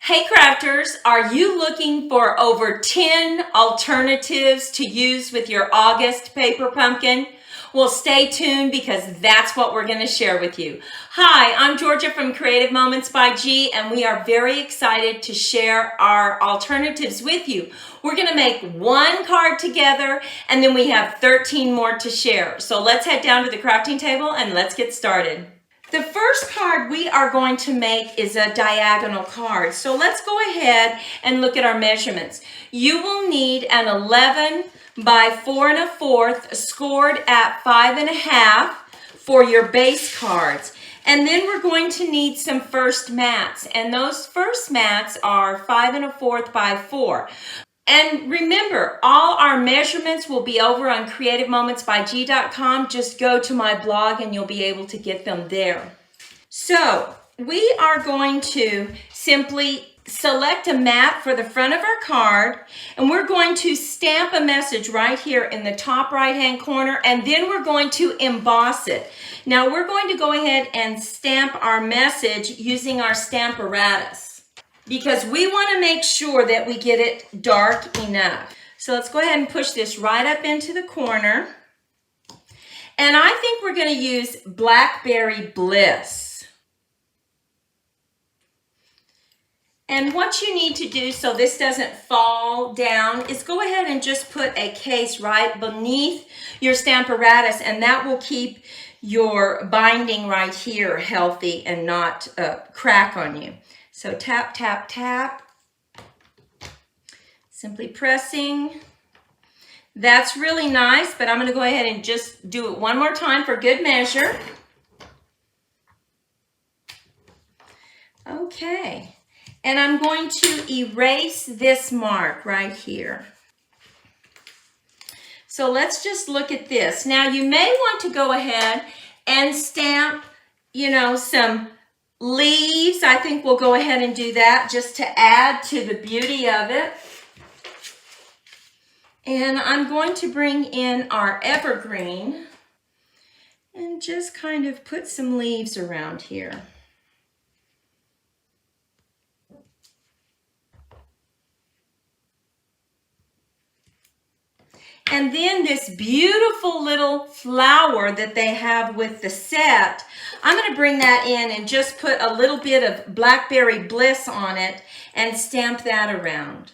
Hey crafters, are you looking for over 10 alternatives to use with your August paper pumpkin? Well, stay tuned because that's what we're going to share with you. Hi, I'm Georgia from Creative Moments by G, and we are very excited to share our alternatives with you. We're going to make one card together, and then we have 13 more to share. So let's head down to the crafting table and let's get started. The first card we are going to make is a diagonal card. So let's go ahead and look at our measurements. You will need an 11 by 4 1/4 scored at 5 1/2 for your base cards. And then we're going to need some first mats. And those first mats are 5 1/4 by 4. And remember, all our measurements will be over on creativemomentsbyg.com. Just go to my blog and you'll be able to get them there. So we are going to simply select a mat for the front of our card, and we're going to stamp a message right here in the top right-hand corner, and then we're going to emboss it. Now we're going to go ahead and stamp our message using our stamparatus, because we want to make sure that we get it dark enough. So let's go ahead and push this right up into the corner. And I think we're going to use Blackberry Bliss. And what you need to do so this doesn't fall down is go ahead and just put a case right beneath your stamparatus, and that will keep your binding right here healthy and not crack on you. So tap, tap, tap, simply pressing. That's really nice, but I'm going to go ahead and just do it one more time for good measure. Okay, and I'm going to erase this mark right here. So let's just look at this. Now you may want to go ahead and stamp, some leaves. I think we'll go ahead and do that just to add to the beauty of it. And I'm going to bring in our evergreen and just kind of put some leaves around here. And then this beautiful little flower that they have with the set, I'm going to bring that in and just put a little bit of Blackberry Bliss on it and stamp that around.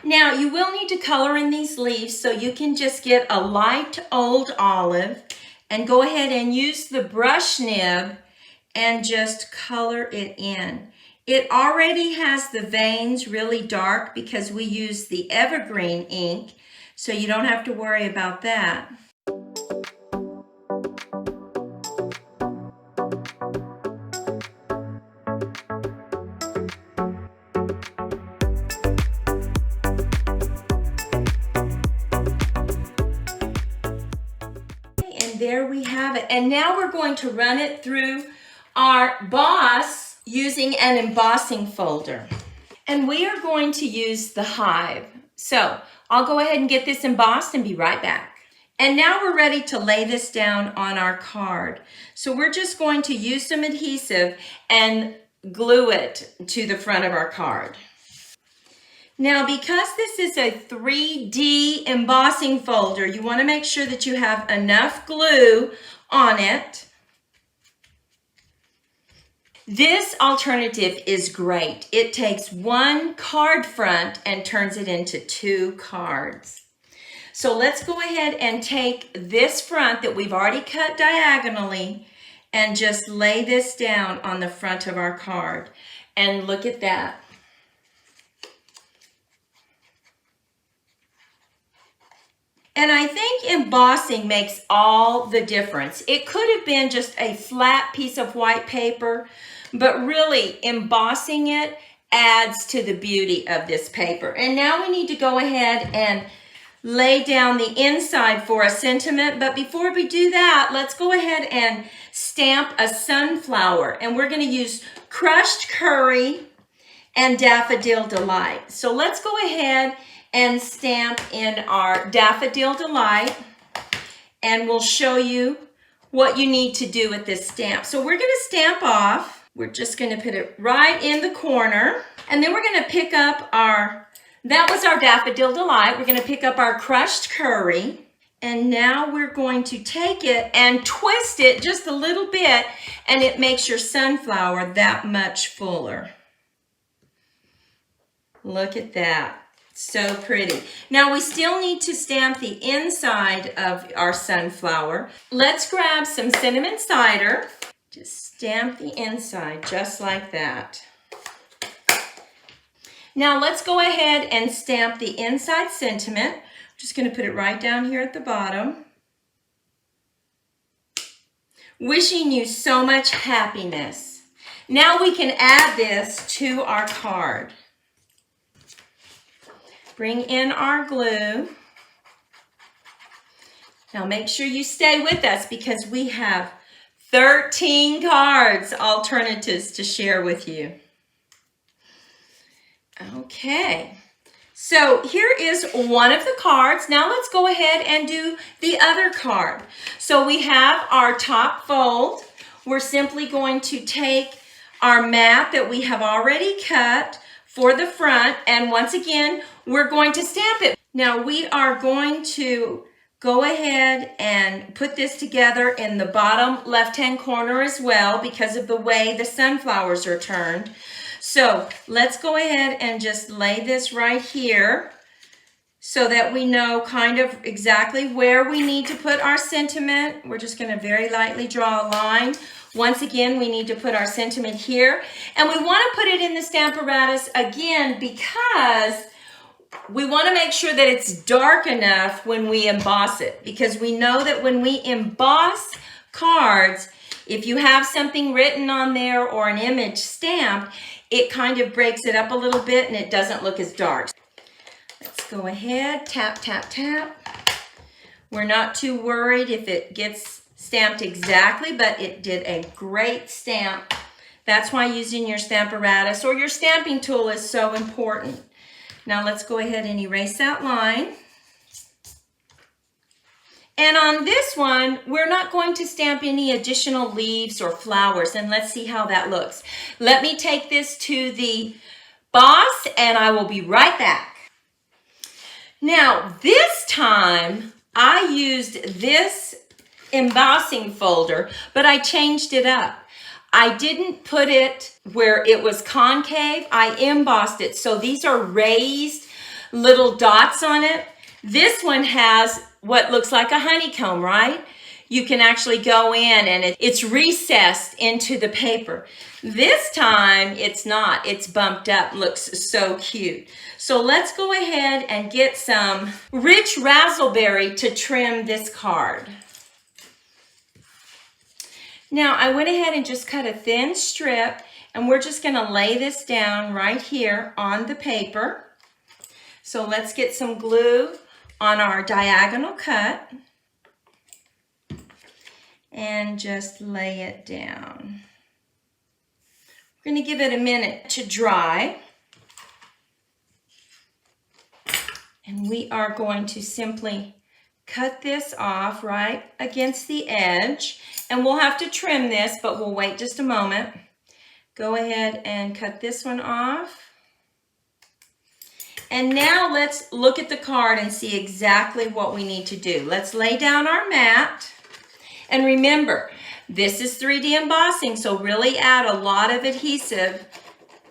Now you will need to color in these leaves, so you can just get a light old olive and go ahead and use the brush nib and just color it in. It already has the veins really dark because we use the evergreen ink, so you don't have to worry about that. And there we have it. And now we're going to run it through our boss using an embossing folder. And we are going to use the hive. So I'll go ahead and get this embossed and be right back. And now we're ready to lay this down on our card. So we're just going to use some adhesive and glue it to the front of our card. Now, because this is a 3D embossing folder, you want to make sure that you have enough glue on it. This alternative is great. It takes one card front and turns it into 2 cards. So let's go ahead and take this front that we've already cut diagonally and just lay this down on the front of our card. And look at that. And I think embossing makes all the difference. It could have been just a flat piece of white paper, but really embossing it adds to the beauty of this paper. And now we need to go ahead and lay down the inside for a sentiment. But before we do that, let's go ahead and stamp a sunflower. And we're going to use crushed curry and Daffodil Delight. So let's go ahead and stamp in our Daffodil Delight. and we'll show you what you need to do with this stamp. So we're going to stamp off. We're just going to put it right in the corner. And then we're going to pick up that was our Daffodil Delight. We're going to pick up our crushed curry. And now we're going to take it and twist it just a little bit, and it makes your sunflower that much fuller. Look at that. So pretty. Now we still need to stamp the inside of our sunflower. Let's grab some cinnamon cider. Just stamp the inside just like that. Now let's go ahead and stamp the inside sentiment. Just going to put it right down here at the bottom. Wishing you so much happiness. Now we can add this to our card. Bring in our glue. Now make sure you stay with us because we have 13 cards alternatives to share with you. Okay. So here is one of the cards. Now let's go ahead and do the other card. So we have our top fold. We're simply going to take our map that we have already cut for the front, and once again, we're going to stamp it. Now we are going to go ahead and put this together in the bottom left-hand corner as well because of the way the sunflowers are turned. So let's go ahead and just lay this right here so that we know kind of exactly where we need to put our sentiment. We're just going to very lightly draw a line. Once again, we need to put our sentiment here. And we want to put it in the Stamparatus again because we want to make sure that it's dark enough when we emboss it. Because we know that when we emboss cards, if you have something written on there or an image stamped, it kind of breaks it up a little bit and it doesn't look as dark. Let's go ahead, tap, tap, tap. We're not too worried if it gets stamped exactly, but it did a great stamp. That's why using your Stamparatus or your stamping tool is so important. Now let's go ahead and erase that line. And on this one, we're not going to stamp any additional leaves or flowers, and let's see how that looks. Let me take this to the boss, and I will be right back. Now, this time, I used this embossing folder, but I changed it up. I didn't put it where it was concave. I embossed it, so these are raised little dots on it. This one has what looks like a honeycomb, right? You can actually go in and it's recessed into the paper. This time it's not, it's bumped up, looks so cute. So let's go ahead and get some rich razzleberry to trim this card. Now I went ahead and just cut a thin strip, and we're just gonna lay this down right here on the paper. So let's get some glue on our diagonal cut and just lay it down. We're going to give it a minute to dry. And we are going to simply cut this off right against the edge. And we'll have to trim this, but we'll wait just a moment. Go ahead and cut this one off. And now let's look at the card and see exactly what we need to do. Let's lay down our mat. And remember, this is 3D embossing, so really add a lot of adhesive.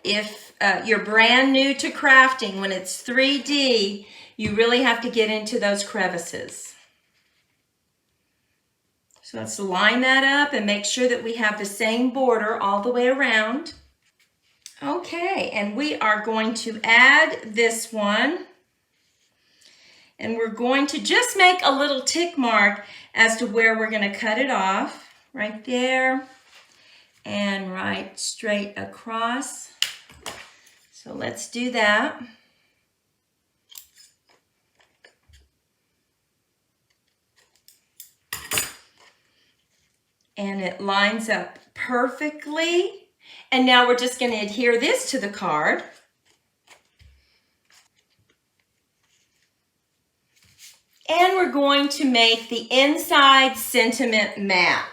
If you're brand new to crafting, when it's 3D, you really have to get into those crevices. So let's line that up and make sure that we have the same border all the way around. Okay, and we are going to add this one. And we're going to just make a little tick mark as to where we're going to cut it off. Right there and right straight across. So let's do that. And it lines up perfectly. And now we're just going to adhere this to the card. And we're going to make the inside sentiment mat.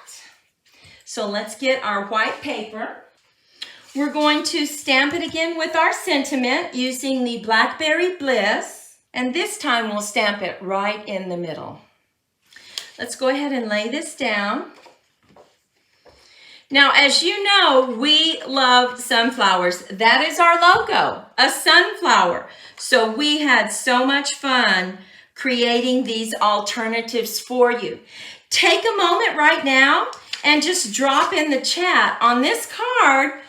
So let's get our white paper. We're going to stamp it again with our sentiment using the Blackberry Bliss. And this time we'll stamp it right in the middle. Let's go ahead and lay this down. Now, as you know, we love sunflowers. That is our logo, a sunflower. So we had so much fun creating these alternatives for you. Take a moment right now and just drop in the chat on this card,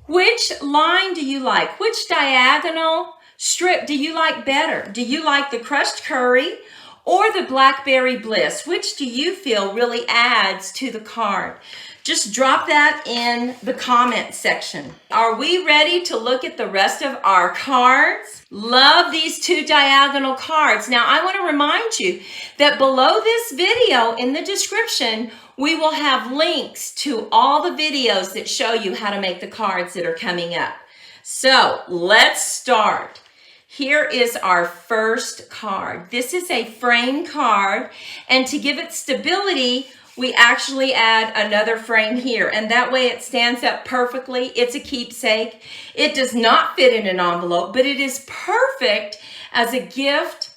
which line do you like? Which diagonal strip do you like better? Do you like the crushed curry or the Blackberry Bliss? Which do you feel really adds to the card? Just drop that in the comment section. Are we ready to look at the rest of our cards? Love these two diagonal cards. Now, I want to remind you that below this video in the description, we will have links to all the videos that show you how to make the cards that are coming up. So let's start. Here is our first card. This is a frame card, and to give it stability, we actually add another frame here, and that way it stands up perfectly. It's a keepsake. It does not fit in an envelope, but it is perfect as a gift,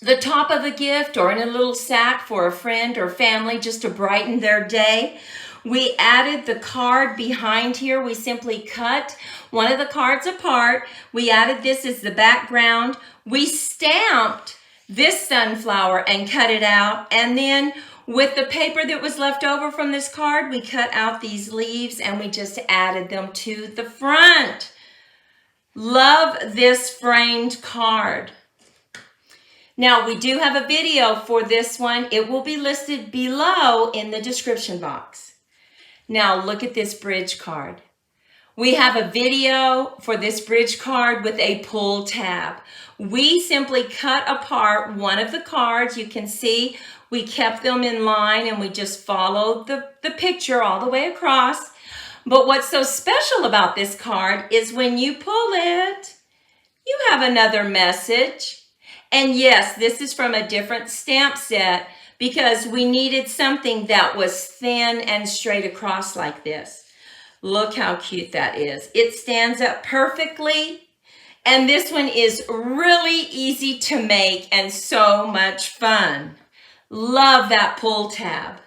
the top of a gift, or in a little sack for a friend or family just to brighten their day. We added the card behind here. We simply cut one of the cards apart. We added this as the background. We stamped this sunflower and cut it out, and then with the paper that was left over from this card, we cut out these leaves and we just added them to the front. Love this framed card. Now, we do have a video for this one. It will be listed below in the description box. Now, look at this bridge card. We have a video for this bridge card with a pull tab. We simply cut apart one of the cards. You can see we kept them in line and we just followed the picture all the way across. But what's so special about this card is when you pull it, you have another message. And yes, this is from a different stamp set because we needed something that was thin and straight across like this. Look how cute that is. It stands up perfectly. And this one is really easy to make and so much fun. Love that pull tab.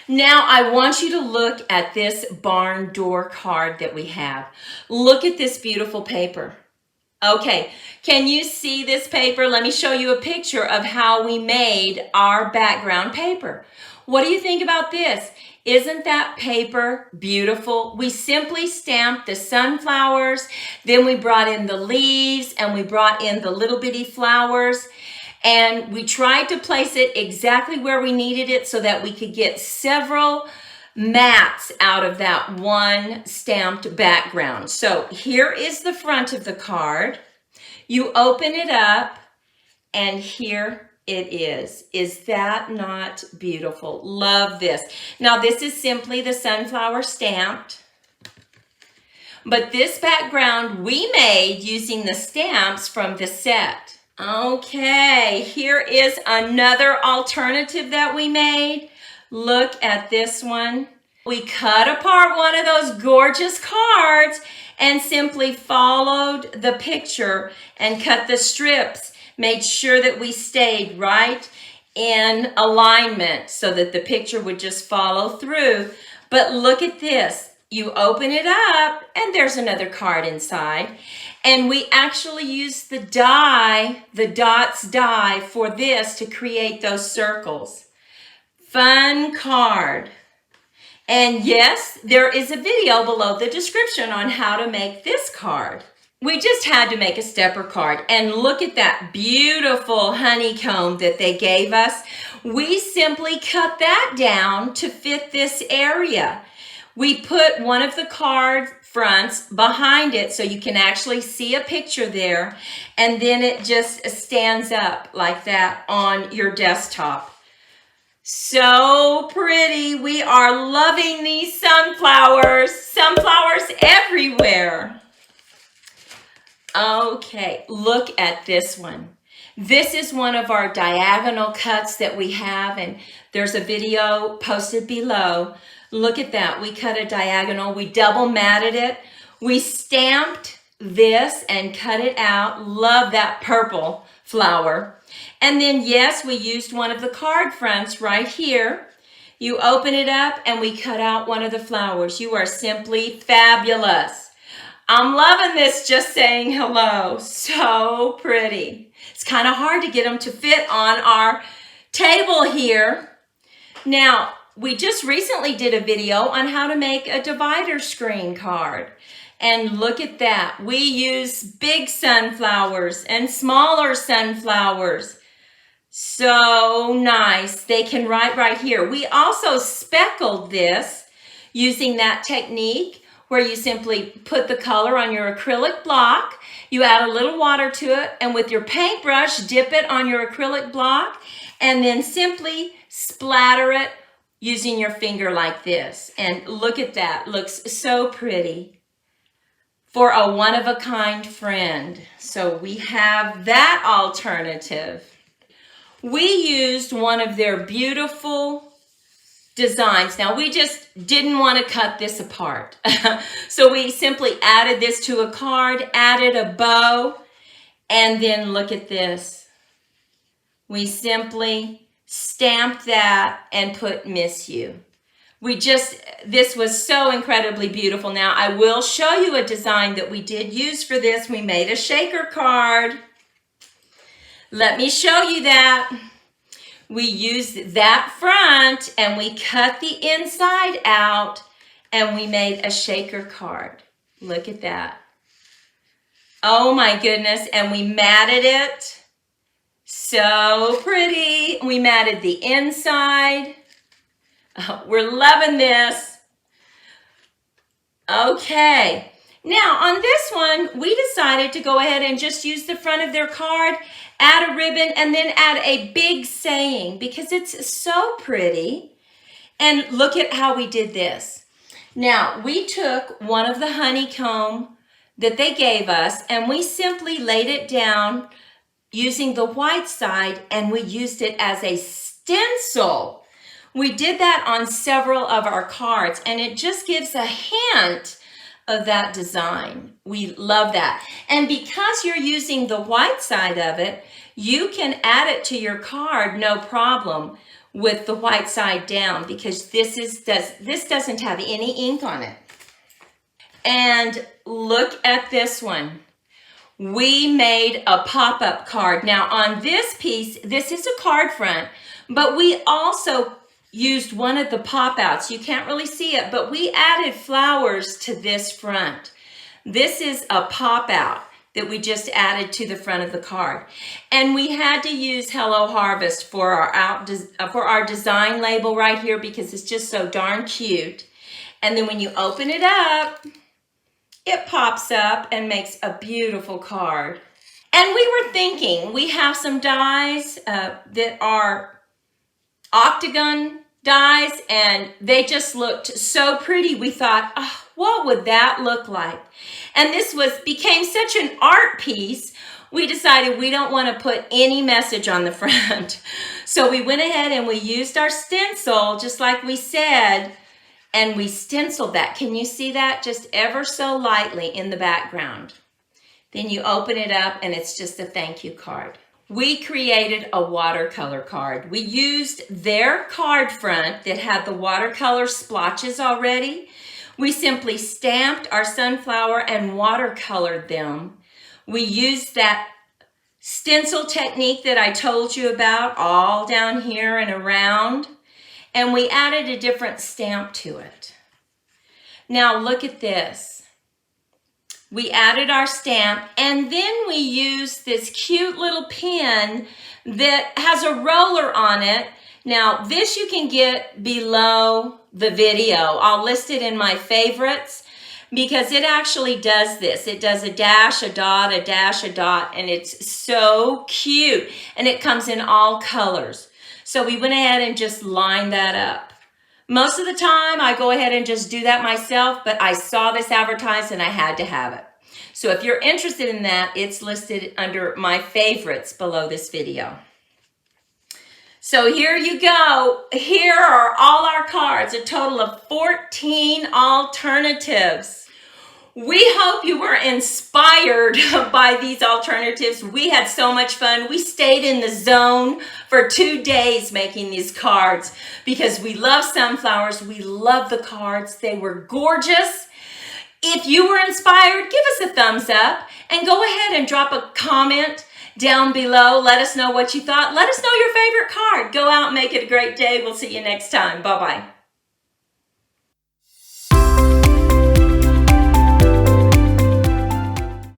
Now I want you to look at this barn door card that we have. Look at this beautiful paper. Okay, can you see this paper? Let me show you a picture of how we made our background paper. What do you think about this? Isn't that paper beautiful? We simply stamped the sunflowers, then we brought in the leaves and we brought in the little bitty flowers. And we tried to place it exactly where we needed it so that we could get several mats out of that one stamped background. So here is the front of the card. You open it up and here it is. Is that not beautiful? Love this. Now this is simply the sunflower stamped. But this background we made using the stamps from the set. Okay, here is another alternative that we made. Look at this one. We cut apart one of those gorgeous cards and simply followed the picture and cut the strips. Made sure that we stayed right in alignment so that the picture would just follow through. But look at this. You open it up and there's another card inside. And we actually used the die, the dots die for this to create those circles. Fun card. And yes, there is a video below the description on how to make this card. We just had to make a stepper card. And look at that beautiful honeycomb that they gave us. We simply cut that down to fit this area. We put one of the card fronts behind it so you can actually see a picture there, and then it just stands up like that on your desktop. So pretty. We are loving these sunflowers. Sunflowers everywhere. Okay, look at this one. This is one of our diagonal cuts that we have, and there's a video posted below. Look at that. We cut a diagonal. We double matted it. We stamped this and cut it out. Love that purple flower. And then, yes, we used one of the card fronts right here. You open it up and we cut out one of the flowers. You are simply fabulous. I'm loving this just saying hello. So pretty. It's kind of hard to get them to fit on our table here. Now, we just recently did a video on how to make a divider screen card. And look at that. We use big sunflowers and smaller sunflowers. So nice. They can write right here. We also speckled this using that technique where you simply put the color on your acrylic block, you add a little water to it, and with your paintbrush, dip it on your acrylic block, and then simply splatter it using your finger like this. And look at that. Looks so pretty for a one-of-a-kind friend. So we have that alternative. We used one of their beautiful designs. Now, we just didn't want to cut this apart. So we simply added this to a card, added a bow, and then look at this. We simply stamped that and put "Miss You." This was so incredibly beautiful. Now, I will show you a design that we did use for this. We made a shaker card. Let me show you that. We used that front and we cut the inside out and we made a shaker card. Look at that. Oh my goodness. And we matted it. So pretty. We matted the inside. Oh, we're loving this. Okay. Now on this one, we decided to go ahead and just use the front of their card, add a ribbon, and then add a big saying because it's so pretty. And look at how we did this. Now, we took one of the honeycomb that they gave us and we simply laid it down using the white side and we used it as a stencil. We did that on several of our cards and it just gives a hint of that design. We love that. And because you're using the white side of it, you can add it to your card no problem with the white side down because this doesn't have any ink on it. And look at this one. We made a pop-up card. Now on this piece, this is a card front, but we also used one of the pop-outs. You can't really see it, but we added flowers to this front. This is a pop-out that we just added to the front of the card. And we had to use Hello Harvest for our design label right here because it's just so darn cute. And then when you open it up, it pops up and makes a beautiful card. And we were thinking, we have some dies that are octagon dies and they just looked so pretty. We thought, oh, what would that look like? And this became such an art piece, we decided we don't want to put any message on the front. So we went ahead and we used our stencil, just like we said, and we stenciled that. Can you see that? Just ever so lightly in the background. Then you open it up and it's just a thank you card. We created a watercolor card. We used their card front that had the watercolor splotches already. We simply stamped our sunflower and watercolored them. We used that stencil technique that I told you about all down here and around, and we added a different stamp to it. Now look at this. We added our stamp and then we used this cute little pin that has a roller on it. Now this you can get below the video. I'll list it in my favorites because it actually does this. It does a dash, a dot, a dash, a dot, and it's so cute. And it comes in all colors. So we went ahead and just lined that up. Most of the time I go ahead and just do that myself, but I saw this advertised and I had to have it. So if you're interested in that, it's listed under my favorites below this video. So here you go. Here are all our cards, a total of 14 alternatives. We hope you were inspired by these alternatives. We had so much fun. We stayed in the zone for 2 days making these cards because we love sunflowers. We love the cards. They were gorgeous. If you were inspired, give us a thumbs up and go ahead and drop a comment down below. Let us know what you thought. Let us know your favorite card. Go out and make it a great day. We'll see you next time. Bye-bye.